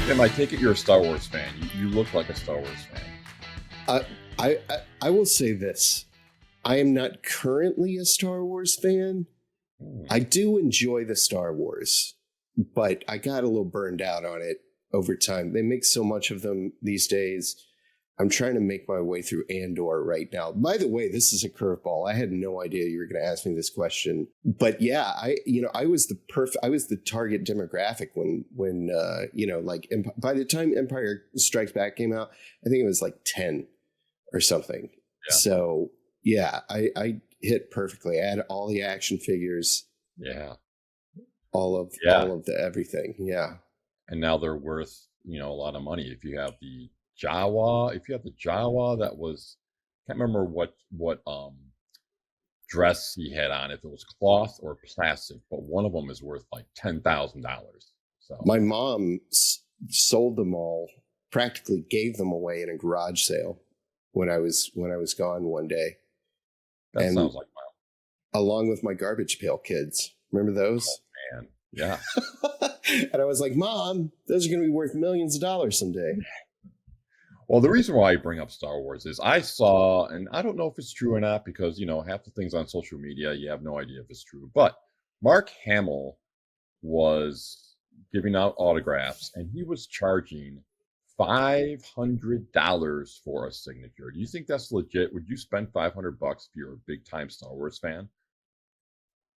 Tim, I take it you're a Star Wars fan. You look like a Star Wars fan. Uh, I will say this. I am not currently a Star Wars fan. I do enjoy the Star Wars, but I got a little burned out on it over time. They make so much of them these days. I'm trying to make my way through Andor right now. By the way, this is a curveball. I had no idea you were going to ask me this question, but yeah, I was the target demographic when by the time Empire Strikes Back came out, I think it was like 10 or something. Yeah. So yeah, I hit perfectly. I had all the action figures. Yeah. All of the everything. Yeah. And now they're worth, a lot of money. If you have the Jawa, that was, can't remember what dress he had on, if it was cloth or plastic, but one of them is worth like $10,000. So my mom sold them all, practically gave them away in a garage sale when I was gone one day. That sounds like along with my Garbage Pail Kids. Remember those? Oh, man. Yeah. And I was like, Mom, those are going to be worth millions of dollars someday. Well, the reason why I bring up Star Wars is I saw, and I don't know if it's true or not, because, half the things on social media, you have no idea if it's true, but Mark Hamill was giving out autographs and he was charging $500 for a signature. Do you think that's legit? Would you spend $500 if you're a big time Star Wars fan?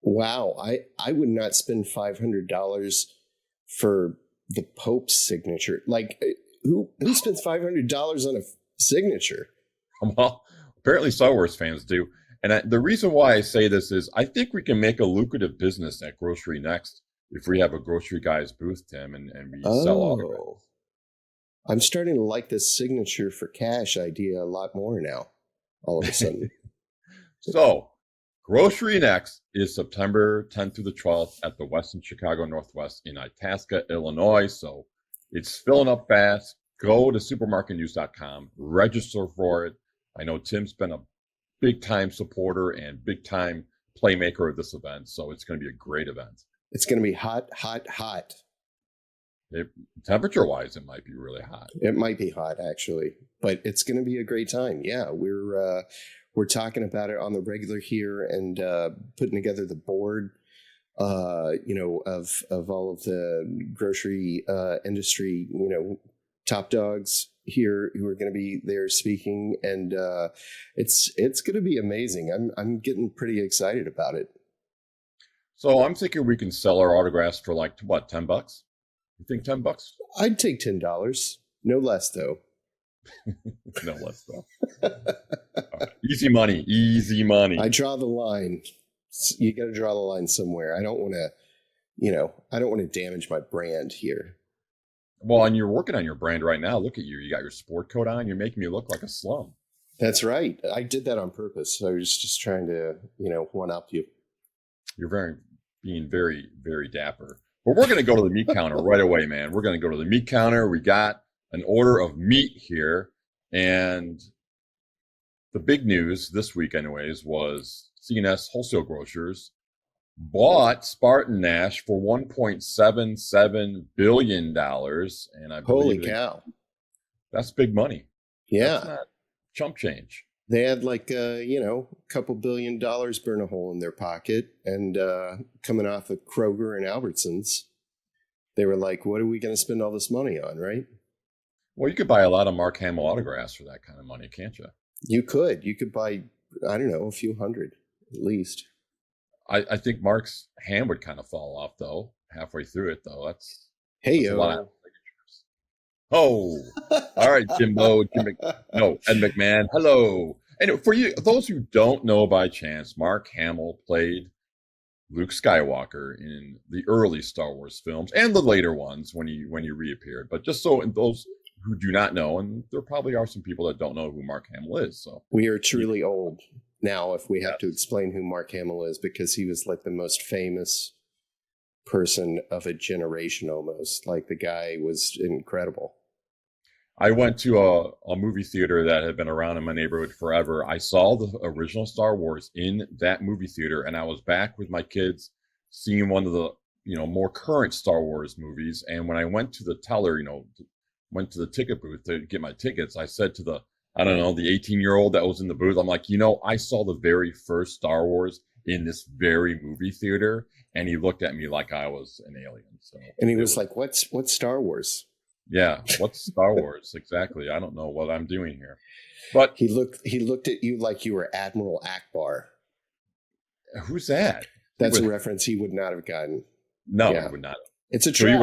Wow. I would not spend $500 for the Pope's signature. Like, who spends $500 on a signature? Well, apparently Star Wars fans do. And the reason why I say this is I think we can make a lucrative business at Grocery Next if we have a Grocery Guys booth, Tim, and we sell autographs. I'm starting to like this signature for cash idea a lot more now, all of a sudden. So, Grocery Next is September 10th through the 12th at the Westin Chicago Northwest in Itasca, Illinois. So, it's filling up fast. Go to supermarketnews.com, register for it. I know Tim's been a big-time supporter and big-time playmaker of this event, so it's going to be a great event. It's going to be hot, hot, hot. Temperature-wise, it might be really hot. It might be hot, actually, but it's going to be a great time. Yeah, we're talking about it on the regular here and putting together the board, of all of the grocery industry, top dogs here who are going to be there speaking, and it's going to be amazing. I'm getting pretty excited about it. So I'm thinking we can sell our autographs for like what, $10? You think $10? I'd take $10, no less though. No less though. Right. Easy money. I draw the line. You got to draw the line somewhere. I don't want to damage my brand here. Well, and you're working on your brand right now. Look at you. You got your sport coat on. You're making me look like a slum. That's right. I did that on purpose. I was just trying to, one up you. You're being very, very dapper. But we're going to go to the meat counter right away, man. We're going to go to the meat counter. We got an order of meat here. And the big news this week, anyways, was C&S Wholesale Grocers bought SpartanNash for $1.77 billion. And I believe holy cow. That's big money. Yeah. That's not chump change. They had like, a couple $1 billion burn a hole in their pocket. And coming off of Kroger and Albertsons, they were like, what are we going to spend all this money on, right? Well, you could buy a lot of Mark Hamill autographs for that kind of money, can't you? You could. You could buy, I don't know, a few hundred at least. I think Mark's hand would kind of fall off, though, halfway through it, though. That's a lot of signatures. Oh, all right, Jimbo. Ed McMahon. Hello. And for you, those who don't know by chance, Mark Hamill played Luke Skywalker in the early Star Wars films and the later ones when he reappeared. But just so those who do not know, and there probably are some people that don't know who Mark Hamill is. So we are truly old now if we have to explain who Mark Hamill is, because he was like the most famous person of a generation almost. Like, the guy was incredible. I went to a movie theater that had been around in my neighborhood forever. I saw the original Star Wars in that movie theater, and I was back with my kids seeing one of the more current Star Wars movies. And when I went to the teller, went to the ticket booth to get my tickets, I said to the, I don't know, the 18-year-old that was in the booth, I'm like, I saw the very first Star Wars in this very movie theater. And he looked at me like I was an alien. So, and he was like, what's Star Wars? Yeah, what's Star Wars? Exactly. I don't know what I'm doing here. But he looked at you like you were Admiral Akbar. Who's that? That's a reference he would not have gotten. No, he would not. It's a trap. So you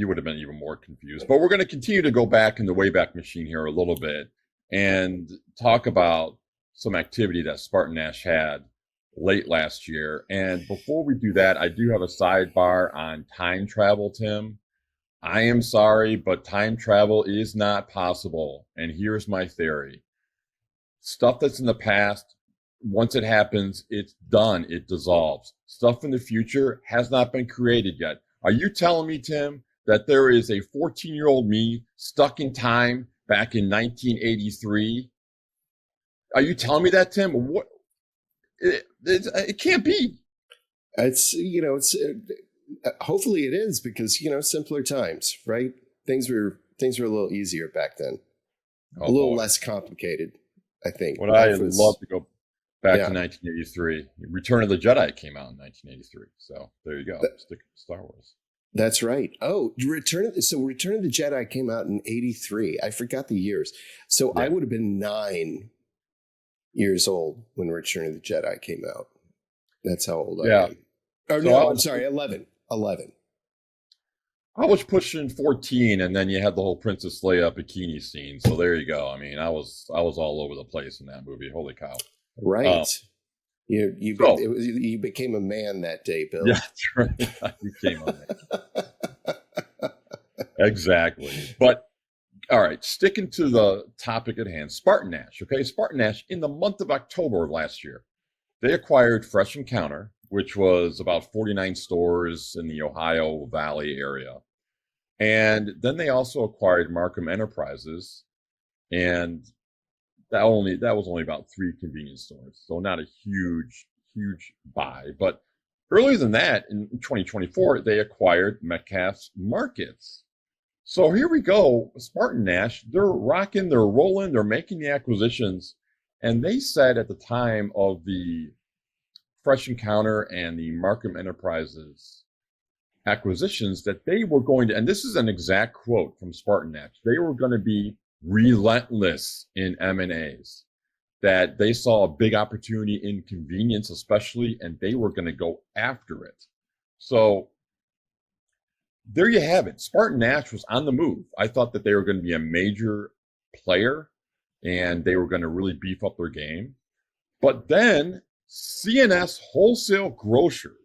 would have been even more confused. But we're going to continue to go back in the Wayback Machine here a little bit and talk about some activity that SpartanNash had late last year. And before we do that, I do have a sidebar on time travel, Tim. I am sorry, but time travel is not possible. And here's my theory. Stuff that's in the past, once it happens, it's done. It dissolves. Stuff in the future has not been created yet. Are you telling me, Tim, that there is a 14-year-old me stuck in time back in 1983? Are you telling me that, Tim? What? It can't be. It's hopefully it is, because simpler times, right? Things were a little easier back then, a little less complicated, I think. I'd love to go back to 1983. Return of the Jedi came out in 1983, so there you go. Stick with Star Wars. That's right. Oh, Return of the Jedi came out in 83. I forgot the years. So I would have been 9 years old when Return of the Jedi came out. That's how old I am. Or so no, I'm sorry, 11. I was pushing 14, and then you had the whole Princess Leia bikini scene. So there you go. I mean, I was all over the place in that movie. Holy cow! Right. You became a man that day, Bill. Yeah, that's right. I became a man. Exactly. But all right, sticking to the topic at hand, SpartanNash. Okay, SpartanNash in the month of October of last year, they acquired Fresh Encounter, which was about 49 stores in the Ohio Valley area. And then they also acquired Markham Enterprises, and that was only about 3 convenience stores. So not a huge buy. But earlier than that, in 2024, they acquired Metcalfe's Markets. So here we go. SpartanNash, they're rocking, they're rolling, they're making the acquisitions. And they said at the time of the Fresh Encounter and the Markham Enterprises acquisitions that they were going to, and this is an exact quote from SpartanNash, they were going to be relentless in M&As, that they saw a big opportunity in convenience especially, and they were going to go after it. So there you have it. SpartanNash was on the move. I thought that they were going to be a major player and they were going to really beef up their game. But then C&S Wholesale Grocers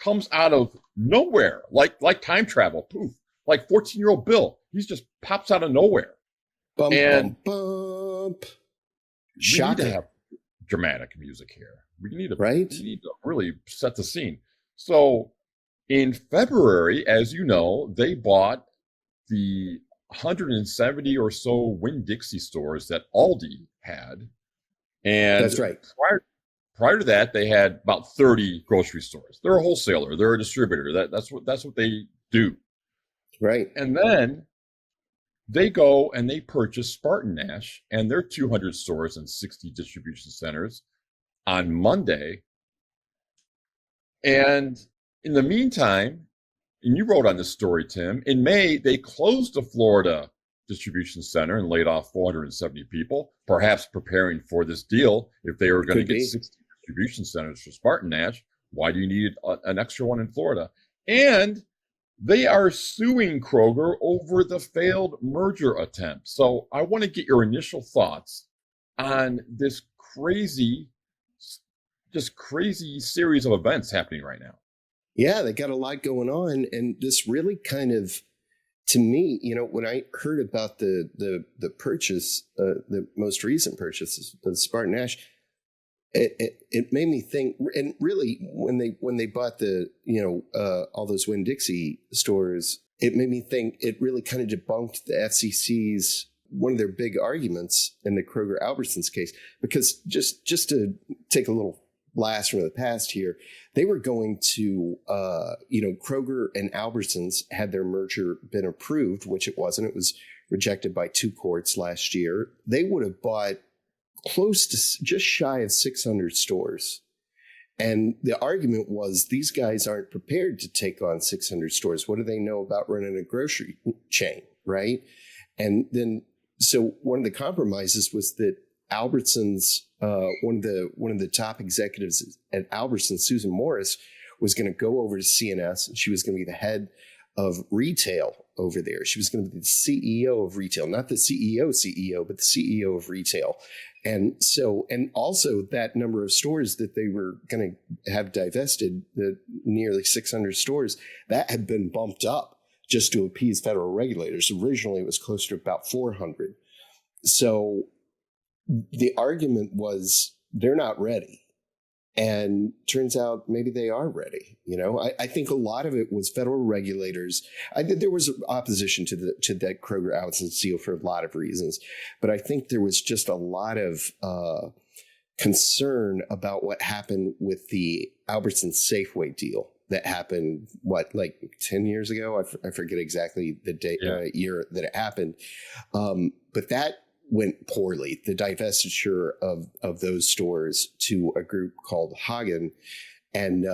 comes out of nowhere, like time travel, poof, like 14-year-old Bill. He just pops out of nowhere. Bump. We Shocking. need to have dramatic music here. We need to really set the scene. So in February, as you know, they bought the 170 or so Winn-Dixie stores that Aldi had. And that's right. Prior to that, they had about 30 grocery stores. They're a wholesaler. They're a distributor. That's what they do. Right. And then they go and they purchase SpartanNash and their 200 stores and 60 distribution centers on Monday. And in the meantime, and you wrote on this story, Tim, in May, they closed the Florida distribution center and laid off 470 people, perhaps preparing for this deal. If they were going to get 60 distribution centers for SpartanNash, why do you need an extra one in Florida? And they are suing Kroger over the failed merger attempt. So I want to get your initial thoughts on this crazy series of events happening right now. Yeah, they got a lot going on. And this really kind of, to me, when I heard about the purchase, the most recent purchase of SpartanNash, it made me think. And really, when they bought the all those Winn-Dixie stores, it made me think. It really kind of debunked the FCC's one of their big arguments in the Kroger Albertsons case. Because just to take a little blast from the past here. They were going to, Kroger and Albertsons had their merger been approved, which it wasn't. It was rejected by 2 courts last year. They would have bought close to just shy of 600 stores. And the argument was these guys aren't prepared to take on 600 stores. What do they know about running a grocery chain, right? And then, so one of the compromises was that Albertsons, one of the top executives at Albertsons, Susan Morris, was going to go over to C&S, and she was going to be the head of retail over there. She was going to be the CEO of retail, not the CEO, but the CEO of retail. And so, and also that number of stores that they were going to have divested, the nearly 600 stores, that had been bumped up just to appease federal regulators. Originally, it was closer to about 400. So the argument was they're not ready. And turns out maybe they are ready. I think a lot of it was federal regulators. I think there was opposition to that Kroger Albertsons deal for a lot of reasons, but I think there was just a lot of concern about what happened with the Albertsons Safeway deal that happened, like 10 years ago? I forget exactly the date, year that it happened. But that went poorly, the divestiture of those stores to a group called Hagen. And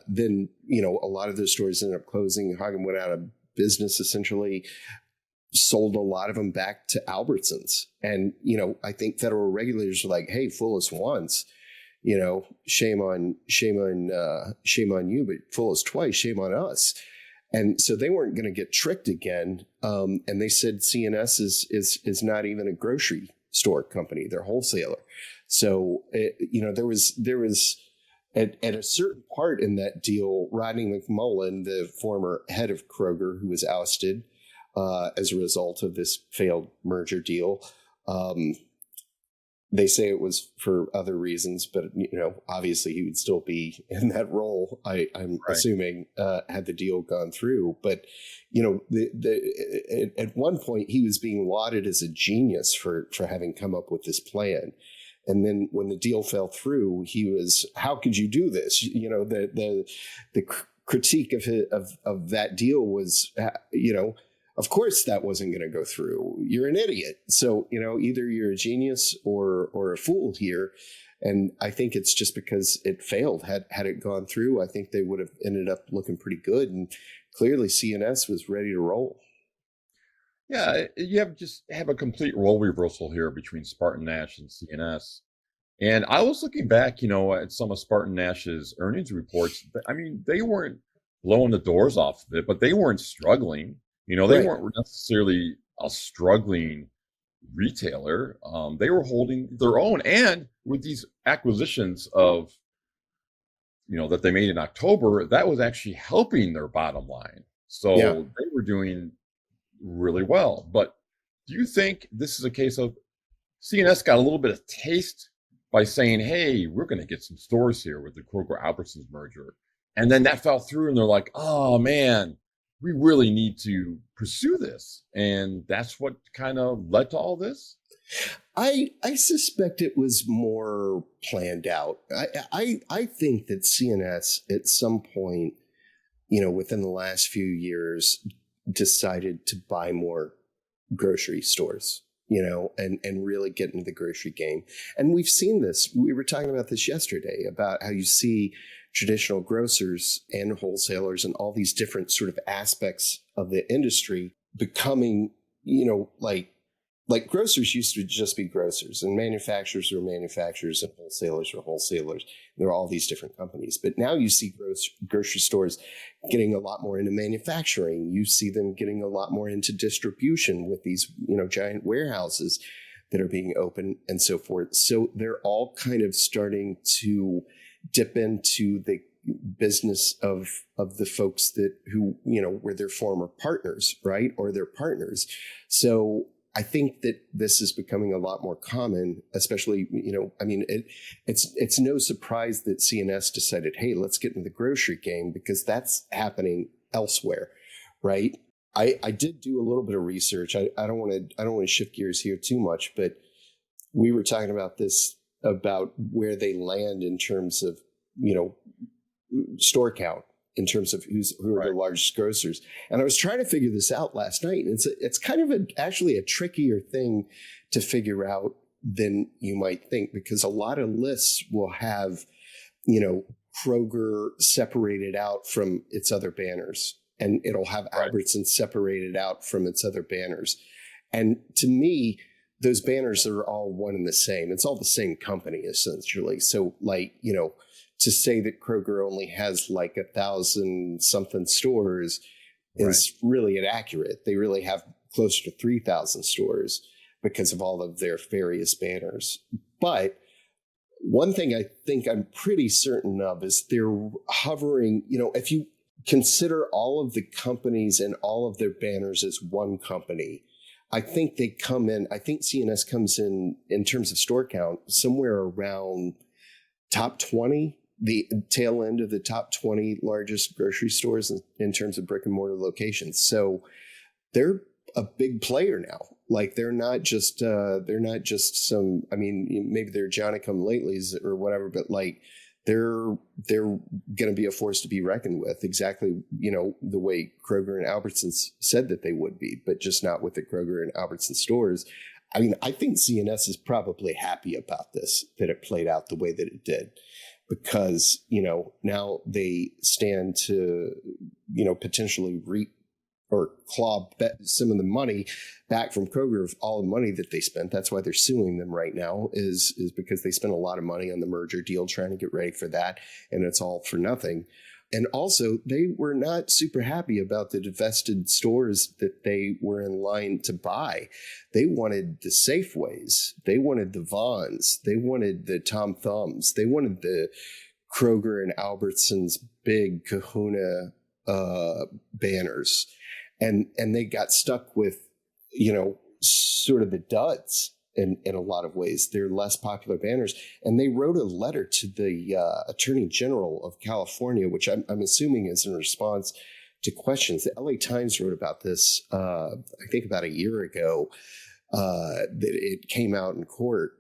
then, a lot of those stores ended up closing. Hagen went out of business, essentially, sold a lot of them back to Albertsons. And, I think federal regulators were like, hey, fool us once, shame on you, but fool us twice, shame on us. And so they weren't going to get tricked again. And they said C&S is not even a grocery store company; they're a wholesaler. So there was at a certain part in that deal, Rodney McMullen, the former head of Kroger, who was ousted as a result of this failed merger deal. They say it was for other reasons, but obviously he would still be in that role. I'm right. Assuming had the deal gone through. But at one point he was being lauded as a genius for having come up with this plan, and then when the deal fell through, he was, how could you do this? The critique of that deal was, of course that wasn't going to go through. You're an idiot. So, either you're a genius or a fool here. And I think it's just because it failed. Had it gone through, I think they would have ended up looking pretty good. And clearly C&S was ready to roll. Yeah, you have a complete role reversal here between SpartanNash and C&S. And I was looking back, at some of SpartanNash's earnings reports. I mean, they weren't blowing the doors off of it, but they weren't struggling. They weren't necessarily a struggling retailer. They were holding their own. And with these acquisitions of, that they made in October, that was actually helping their bottom line. So they were doing really well. But do you think this is a case of C&S got a little bit of taste by saying, hey, we're going to get some stores here with the Kroger-Albertsons merger? And then that fell through and they're like, oh, man, we really need to pursue this. And that's what kind of led to all this? I suspect it was more planned out. I think that C&S at some point, within the last few years, decided to buy more grocery stores, and really get into the grocery game. And we've seen this. We were talking about this yesterday, about how you see traditional grocers and wholesalers and all these different sort of aspects of the industry becoming, like grocers used to just be grocers, and manufacturers were manufacturers, and wholesalers were wholesalers. There are all these different companies. But now you see grocery stores getting a lot more into manufacturing. You see them getting a lot more into distribution with these, giant warehouses that are being opened and so forth. So they're all kind of starting to dip into the business of the folks who were their former partners, right? Or their partners. So I think that this is becoming a lot more common, especially, it's no surprise that C&S decided, hey, let's get into the grocery game, because that's happening elsewhere, right? I did do a little bit of research. I don't want to shift gears here too much, but we were talking about this, about where they land in terms of store count in terms of who are the largest grocers. And I was trying to figure this out last night. And it's kind of actually a trickier thing to figure out than you might think, because a lot of lists will have, Kroger separated out from its other banners, and it'll have Albertsons separated out from its other banners. And to me, those banners are all one and the same. It's all the same company, essentially. So, to say that Kroger only has 1,000 something stores is really inaccurate. They really have closer to 3,000 stores because of all of their various banners. But one thing I think I'm pretty certain of is they're hovering, if you consider all of the companies and all of their banners as one company, I think C&S comes in terms of store count, somewhere around top 20, the tail end of the top 20 largest grocery stores in terms of brick and mortar locations. So they're a big player now. They're not just some, maybe they're Johnny come latelys or whatever, but they're going to be a force to be reckoned with, exactly, the way Kroger and Albertsons said that they would be, but just not with the Kroger and Albertsons stores. I think C&S is probably happy about this, that it played out the way that it did, because, now they stand to, potentially reap or claw some of the money back from Kroger of all the money that they spent. That's why they're suing them right now, is because they spent a lot of money on the merger deal trying to get ready for that, and it's all for nothing. And also, they were not super happy about the divested stores that they were in line to buy. They wanted the Safeways. They wanted the Vons. They wanted the Tom Thumbs. They wanted the Kroger and Albertsons big kahuna banners. And they got stuck with, sort of the duds in a lot of ways. They're less popular banners. And they wrote a letter to the Attorney General of California, which I'm assuming is in response to questions. The LA Times wrote about this, I think about a year ago, that it came out in court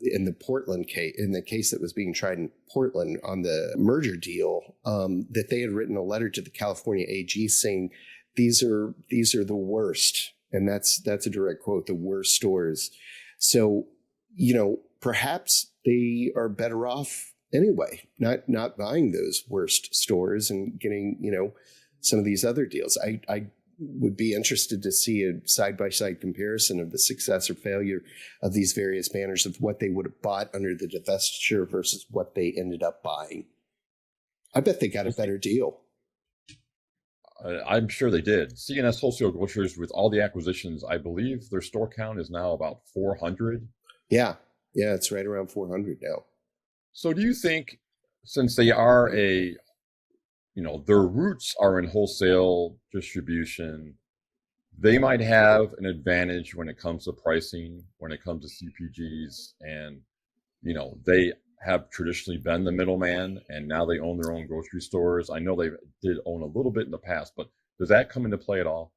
in the Portland case, in the case that was being tried in Portland on the merger deal, that they had written a letter to the California AG saying, these are the worst. And that's a direct quote, the worst stores. So, perhaps they are better off anyway, not buying those worst stores and getting, some of these other deals. I would be interested to see a side-by-side comparison of the success or failure of these various banners, of what they would have bought under the divestiture versus what they ended up buying. I bet they got a better deal. I'm sure they did. C&S Wholesale Grocers, with all the acquisitions, I believe their store count is now about 400. Yeah, it's right around 400 now. So do you think, since they are their roots are in wholesale distribution, they might have an advantage when it comes to pricing, when it comes to CPGs, and, they have traditionally been the middleman, and now they own their own grocery stores. I know they did own a little bit in the past, but does that come into play at all?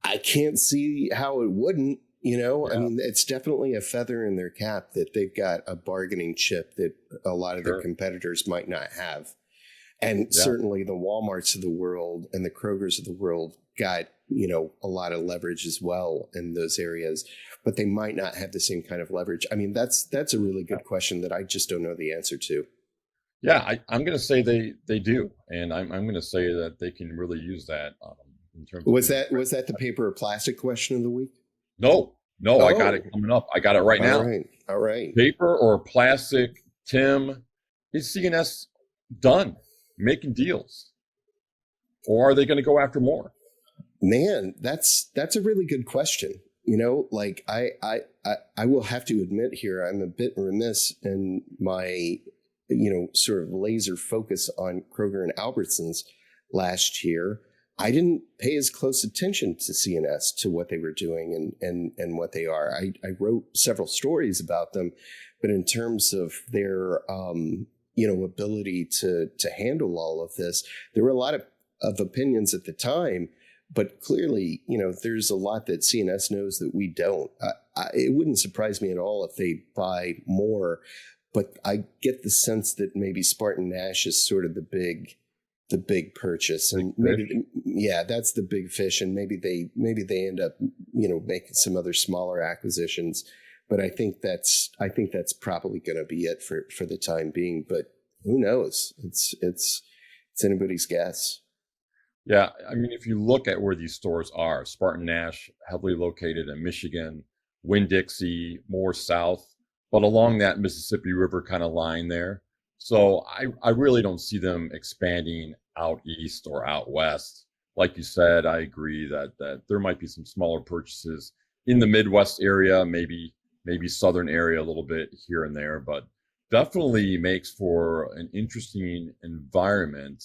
I can't see how it wouldn't, Yeah. It's definitely a feather in their cap that they've got a bargaining chip that a lot of their competitors might not have. And certainly the Walmarts of the world and the Krogers of the world got, a lot of leverage as well in those areas, but they might not have the same kind of leverage. That's a really good question that I just don't know the answer to. Yeah, I'm going to say they do. And I'm going to say that they can really use that in terms was that the paper or plastic question of the week? No, I got it coming up. I got it right now. All right. Paper or plastic, Tim, is C&S done making deals? Or are they going to go after more? Man, that's a really good question. I will have to admit here, I'm a bit remiss in my, sort of laser focus on Kroger and Albertsons last year. I didn't pay as close attention to C&S, to what they were doing and what they are. I wrote several stories about them, but in terms of their, ability to handle all of this, there were a lot of opinions at the time. But clearly, there's a lot that C&S knows that we don't. It wouldn't surprise me at all if they buy more but I get the sense that maybe SpartanNash is sort of the big purchase, and maybe that's the big fish, and maybe they end up making some other smaller acquisitions. But I think that's probably going to be it for the time being. But who knows? It's anybody's guess. Yeah, I mean, if you look at where these stores are, SpartanNash, heavily located in Michigan, Winn-Dixie, more south, but along that Mississippi River kind of line there. So I really don't see them expanding out east or out west. Like you said, I agree that there might be some smaller purchases in the Midwest area, maybe southern area a little bit here and there, but definitely makes for an interesting environment.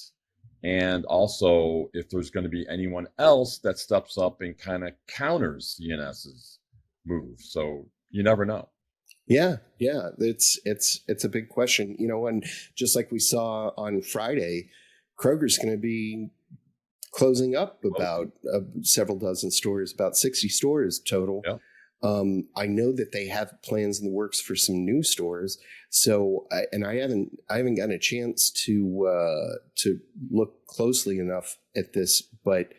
And also, if there's going to be anyone else that steps up and kind of counters C&S's move. So you never know. Yeah. It's a big question, and just like we saw on Friday, Kroger's going to be closing up about several dozen stores, about 60 stores total. Yeah. I know that they have plans in the works for some new stores. So, I haven't gotten a chance to look closely enough at this, but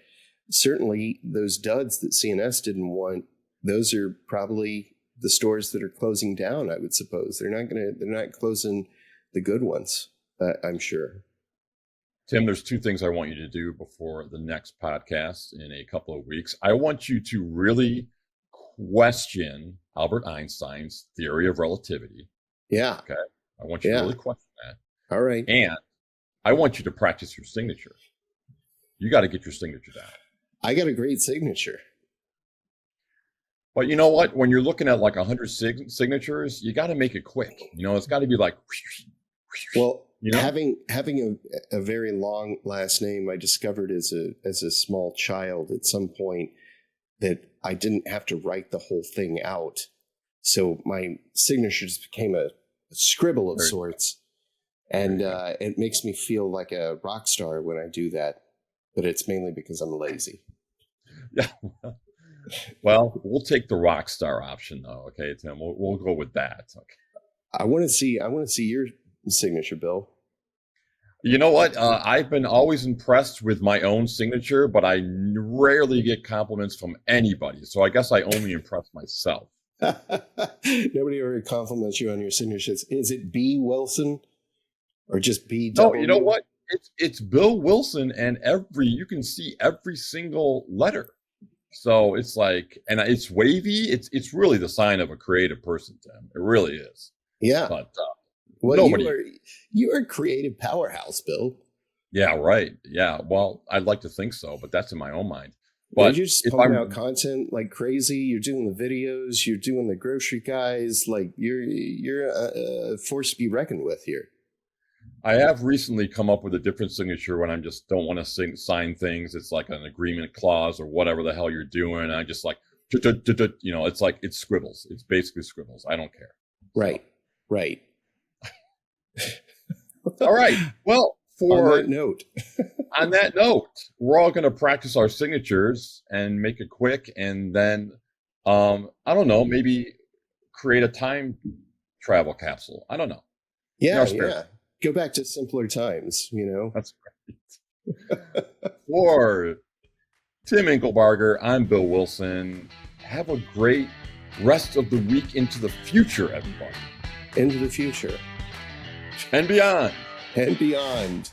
certainly those duds that C&S didn't want, those are probably the stores that are closing down. I would suppose they're not closing the good ones. I'm sure. Tim, there's two things I want you to do before the next podcast in a couple of weeks. I want you to really question Albert Einstein's theory of relativity. Yeah. Okay. I want you to really question that. All right. And I want you to practice your signature. You got to get your signature down. I got a great signature. But you know what? When you're looking at like 100 signatures, you got to make it quick. It's got to be like. Well, having a very long last name, I discovered as a small child at some point that I didn't have to write the whole thing out. So my signature just became a scribble of sorts. And it makes me feel like a rock star when I do that. But it's mainly because I'm lazy. Yeah. Well, we'll take the rock star option, though. Okay, Tim, we'll go with that. Okay. I want to see your signature, Bill. You know what? I've been always impressed with my own signature, but I rarely get compliments from anybody. So I guess I only impress myself. Nobody ever compliments you on your signature. Is it B. Wilson or just B? No, you know what? It's Bill Wilson, and you can see every single letter. So it's like, and it's wavy. It's really the sign of a creative person, Tim. It really is. Yeah. But you are a creative powerhouse, Bill. Yeah, right. Yeah. Well, I'd like to think so, but that's in my own mind. But you're just pumping out content like crazy. You're doing the videos. You're doing the grocery guys. Like you're a force to be reckoned with here. I have recently come up with a different signature when I just don't want to sign things. It's like an agreement clause or whatever the hell you're doing. I just like, it's like, it's scribbles. It's basically scribbles. I don't care. Right. Right. All right. Well, on that note, we're all going to practice our signatures and make it quick. And then, I don't know, maybe create a time travel capsule. I don't know. Yeah. Go back to simpler times, That's great. For Tim Inkelbarger, I'm Bill Wilson. Have a great rest of the week into the future, everybody. Into the future. And beyond. And beyond.